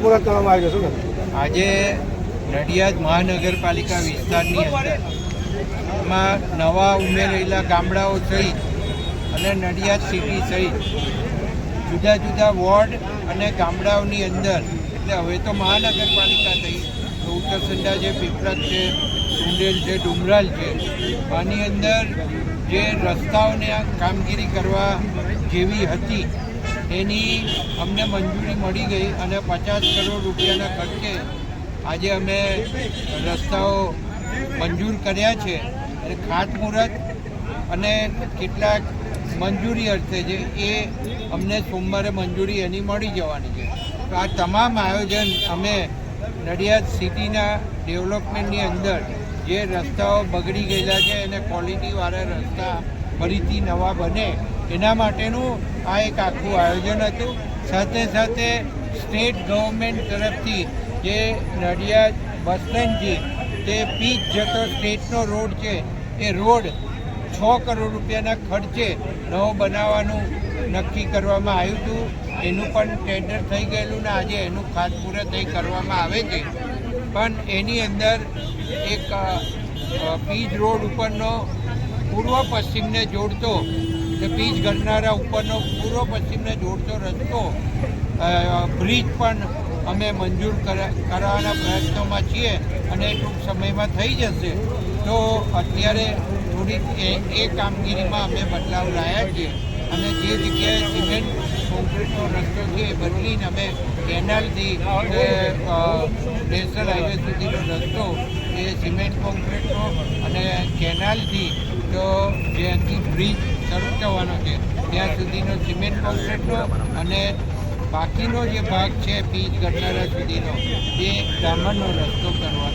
પૂરા કરવામાં આવી જશે. આજે નડિયાદ મહાનગરપાલિકા વિસ્તારની અંદર એમાં નવા ઉમેરેલા ગામડાઓ સહિત અને નડિયાદ સિટી સહિત જુદા જુદા વોર્ડ અને ગામડાઓની અંદર, એટલે હવે તો મહાનગરપાલિકા થઈ, તો ઉત્તરસંડા છે, પીપળક છે, સુંડેલ છે, ડુમરાલ છે, આની અંદર જે રસ્તાઓને કામગીરી કરવા જેવી હતી એની અમને મંજૂરી મળી ગઈ અને 50 કરોડ રૂપિયાના ખર્ચે આજે અમે રસ્તાઓ મંજૂર કર્યા છે. અને ખાતમુહૂર્ત અને કેટલાક મંજૂરી અર્થે છે એ અમને સોમવારે મંજૂરી એની મળી જવાની છે. તો આ તમામ આયોજન અમે નડિયાદ સિટીના ડેવલપમેન્ટની અંદર જે રસ્તાઓ બગડી ગયેલા છે એને ક્વોલિટીવાળા રસ્તા ફરીથી નવા બને એના માટેનું આ એક આખું આયોજન હતું. સાથે સાથે સ્ટેટ ગવર્મેન્ટ તરફથી જે નડિયાદ બસ સ્ટેન્ડથી તે પીચ જતો સ્ટેટનો રોડ છે એ રોડ 6 કરોડ રૂપિયાના ખર્ચે નવો બનાવવાનું નક્કી કરવામાં આવ્યું હતું. એનું પણ ટેન્ડર થઈ ગયેલું ને આજે એનું ખાતમુહૂર્ત કરવામાં આવે છે. પણ એની અંદર એક પીચ રોડ ઉપરનો પૂર્વ પશ્ચિમને જોડતો, એટલે પીચ ગરનારા ઉપરનો પૂર્વ પશ્ચિમને જોડતો રસ્તો બ્રિજ પણ અમે મંજૂર કરાવવાના પ્રયત્નોમાં છીએ અને ટૂંક સમયમાં થઈ જશે. તો અત્યારે થોડીક એ કામગીરીમાં અમે બદલાવ લાવ્યા છીએ અને જે જગ્યાએ સિમેન્ટ કોન્ક્રીટનો રસ્તો છે એ બદલીને અમે કેનાલથી નેશનલ હાઈવે સુધીનો રસ્તો એ સિમેન્ટ કોન્ક્રીટનો અને કેનાલથી તો જે અહીંથી બ્રિજ શરૂ થવાનો છે ત્યાં સુધીનો સિમેન્ટ કોન્ક્રીટનો અને બાકીનો જે ભાગ છે પીચ ગરનારા સુધીનો એ ડામરનો રસ્તો કરવા